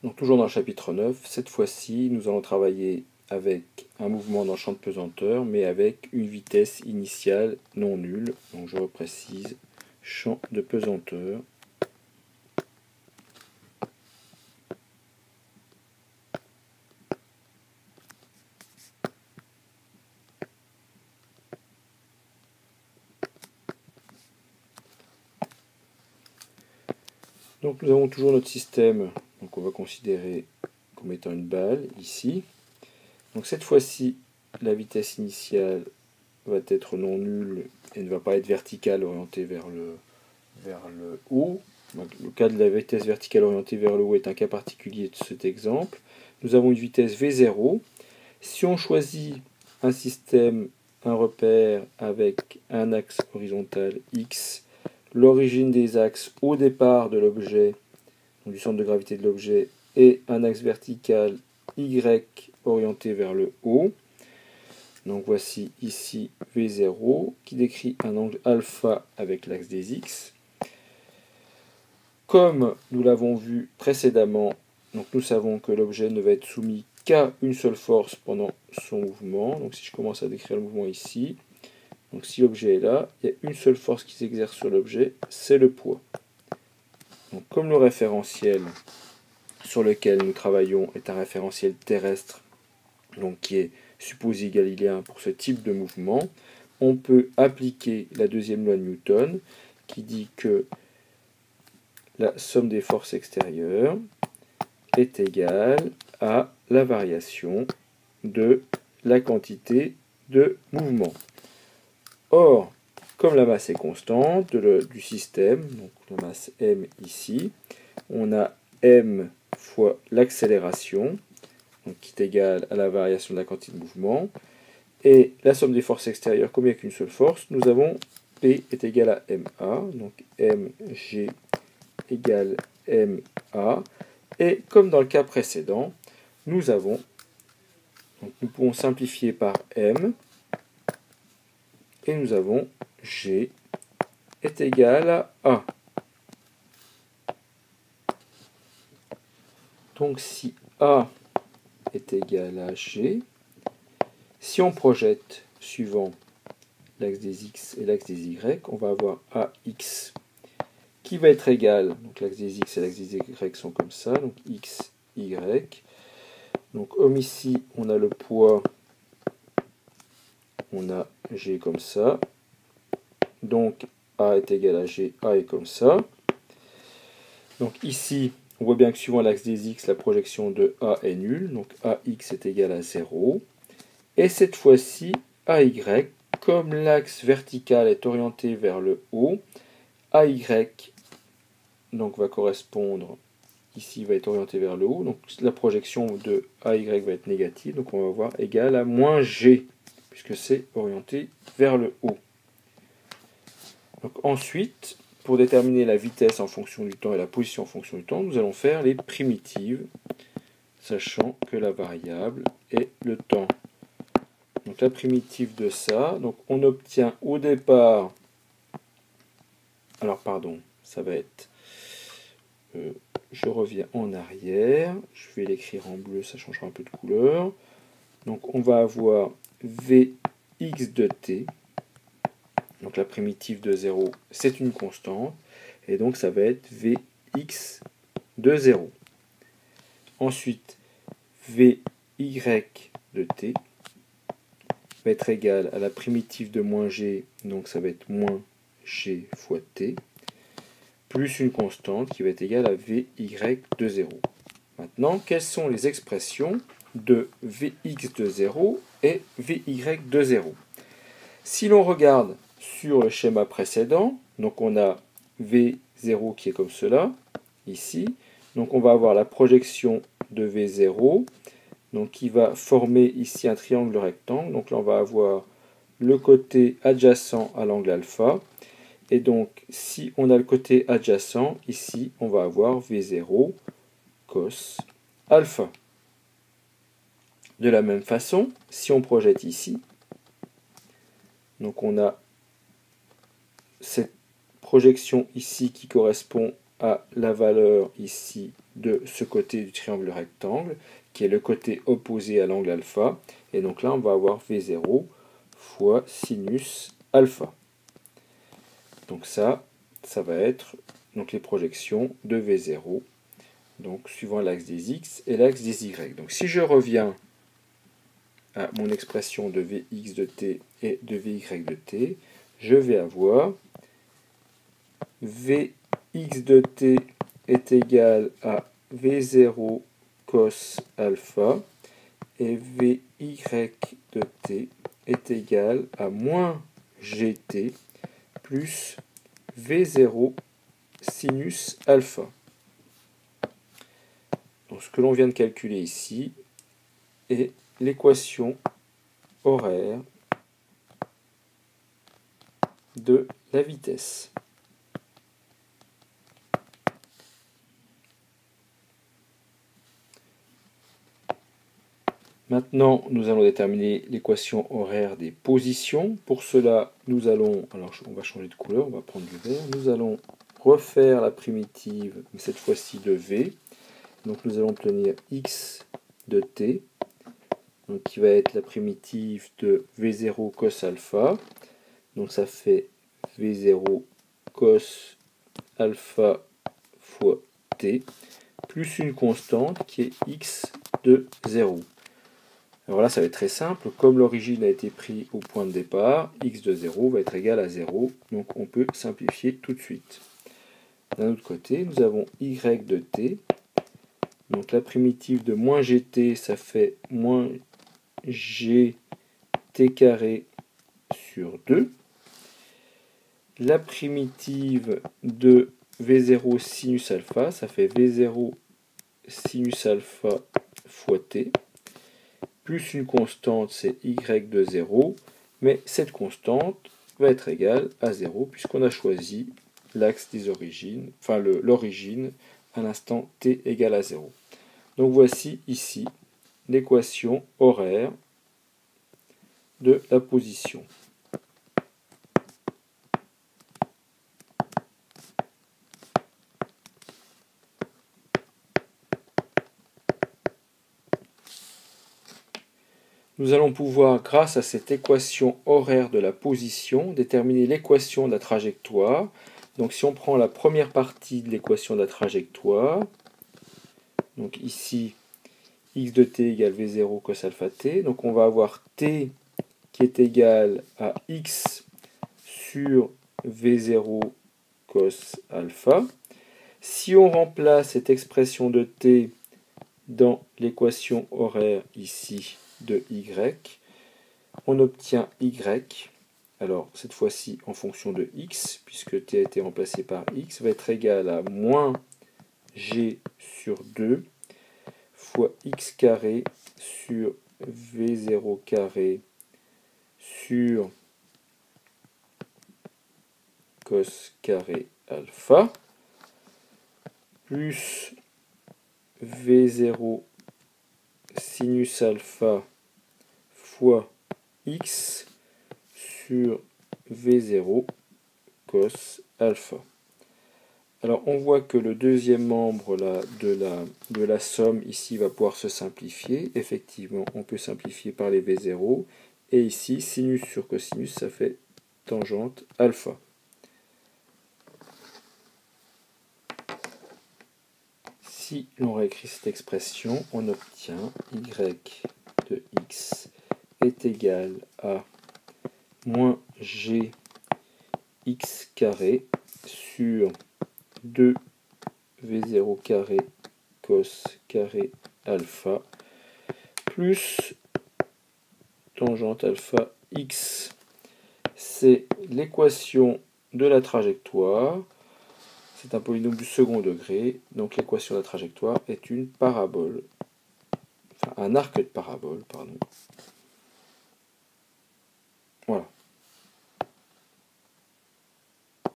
Donc toujours dans le chapitre 9, cette fois-ci, nous allons travailler avec un mouvement dans le champ de pesanteur, mais avec une vitesse initiale non nulle. Donc je reprécise, champ de pesanteur. Donc nous avons toujours notre système, donc on va considérer comme étant une balle ici. Donc cette fois-ci, la vitesse initiale va être non nulle et ne va pas être verticale orientée vers le haut. Donc, le cas de la vitesse verticale orientée vers le haut est un cas particulier de cet exemple. Nous avons une vitesse V0. Si on choisit un système, un repère avec un axe horizontal X, l'origine des axes au départ de l'objet, du centre de gravité de l'objet, et un axe vertical Y orienté vers le haut. Donc voici ici V0 qui décrit un angle alpha avec l'axe des X. Comme nous l'avons vu précédemment, donc nous savons que l'objet ne va être soumis qu'à une seule force pendant son mouvement. Donc si je commence à décrire le mouvement ici, donc si l'objet est là, il y a une seule force qui s'exerce sur l'objet, c'est le poids. Donc comme le référentiel sur lequel nous travaillons est un référentiel terrestre, donc qui est supposé galiléen pour ce type de mouvement, on peut appliquer la deuxième loi de Newton qui dit que la somme des forces extérieures est égale à la variation de la quantité de mouvement. Or, comme la masse est constante du système, donc la masse m ici, on a m fois l'accélération, donc qui est égale à la variation de la quantité de mouvement, et la somme des forces extérieures, comme il n'y a qu'une seule force, nous avons P est égal à MA, donc mg égale MA, et comme dans le cas précédent, nous pouvons simplifier par M, et nous avons G est égal à A. Donc si A est égal à G, si on projette suivant l'axe des X et l'axe des Y, on va avoir AX qui va être égal, donc l'axe des X et l'axe des Y sont comme ça, donc X, Y. Donc comme ici, on a le poids, on a G comme ça. Donc A est égal à G, A est comme ça. Donc ici, on voit bien que suivant l'axe des X, la projection de A est nulle, donc AX est égal à 0. Et cette fois-ci, AY, comme l'axe vertical est orienté vers le haut, AY donc, va correspondre, ici va être orienté vers le haut, donc la projection de AY va être négative, donc on va avoir égal à moins G, puisque c'est orienté vers le haut. Donc ensuite, pour déterminer la vitesse en fonction du temps et la position en fonction du temps, nous allons faire les primitives, sachant que la variable est le temps. Donc la primitive de ça, donc on obtient au départ, alors pardon, ça va être, je reviens en arrière, je vais l'écrire en bleu, ça changera un peu de couleur. Donc on va avoir Vx de t, donc la primitive de 0, c'est une constante, et donc ça va être Vx de 0. Ensuite, Vy de t va être égal à la primitive de moins g, donc ça va être moins g fois t, plus une constante qui va être égale à Vy de 0. Maintenant, quelles sont les expressions de Vx de 0 et Vy de 0? Si l'on regarde sur le schéma précédent, donc on a V0 qui est comme cela, ici. Donc on va avoir la projection de V0, donc qui va former ici un triangle rectangle. Donc là on va avoir le côté adjacent à l'angle alpha. Et donc si on a le côté adjacent, ici on va avoir V0 cos alpha. De la même façon, si on projette ici, donc on a cette projection ici qui correspond à la valeur ici de ce côté du triangle rectangle, qui est le côté opposé à l'angle alpha. Et donc là, on va avoir V0 fois sinus alpha. Donc ça va être donc les projections de V0, donc suivant l'axe des X et l'axe des Y. Donc si je reviens à mon expression de Vx de t et de Vy de t, je vais avoir Vx de t est égal à V0 cos alpha et Vy de t est égal à moins gt plus V0 sinus alpha. Donc ce que l'on vient de calculer ici est l'équation horaire de la vitesse. Maintenant, nous allons déterminer l'équation horaire des positions. Pour cela, nous allons, alors on va changer de couleur, on va prendre du vert. Nous allons refaire la primitive, mais cette fois-ci de V. Donc nous allons obtenir x de t, donc qui va être la primitive de V0 cos alpha. Donc ça fait V0 cos alpha fois t, plus une constante qui est x de 0. Alors là, ça va être très simple. Comme l'origine a été prise au point de départ, x de 0 va être égal à 0. Donc on peut simplifier tout de suite. D'un autre côté, nous avons y de t. Donc la primitive de moins gt, ça fait moins gt carré sur 2. La primitive de V0 sinus alpha, ça fait V0 sinus alpha fois t, plus une constante, c'est y de 0, mais cette constante va être égale à 0, puisqu'on a choisi l'axe des origines, enfin l'origine à l'instant t égale à 0. Donc voici ici l'équation horaire de la position. Nous allons pouvoir, grâce à cette équation horaire de la position, déterminer l'équation de la trajectoire. Donc si on prend la première partie de l'équation de la trajectoire, donc ici, x de t égale v0 cos alpha t, donc on va avoir t qui est égal à x sur v0 cos alpha. Si on remplace cette expression de t dans l'équation horaire ici de y, on obtient y, alors cette fois-ci en fonction de x, puisque t a été remplacé par x, va être égal à moins g sur 2 fois x carré sur v0 carré sur cos carré alpha, plus v0 sinus alpha fois x sur v0 cos alpha. Alors on voit que le deuxième membre là, de la somme ici va pouvoir se simplifier. Effectivement, on peut simplifier par les v0. Et ici, sinus sur cosinus, ça fait tangente alpha. Si l'on réécrit cette expression, on obtient y de x est égal à moins g x carré sur 2 v0 carré cos carré alpha plus tangente alpha x. C'est l'équation de la trajectoire. C'est un polynôme du second degré. Donc l'équation de la trajectoire est une parabole. Enfin, un arc de parabole, pardon. Voilà.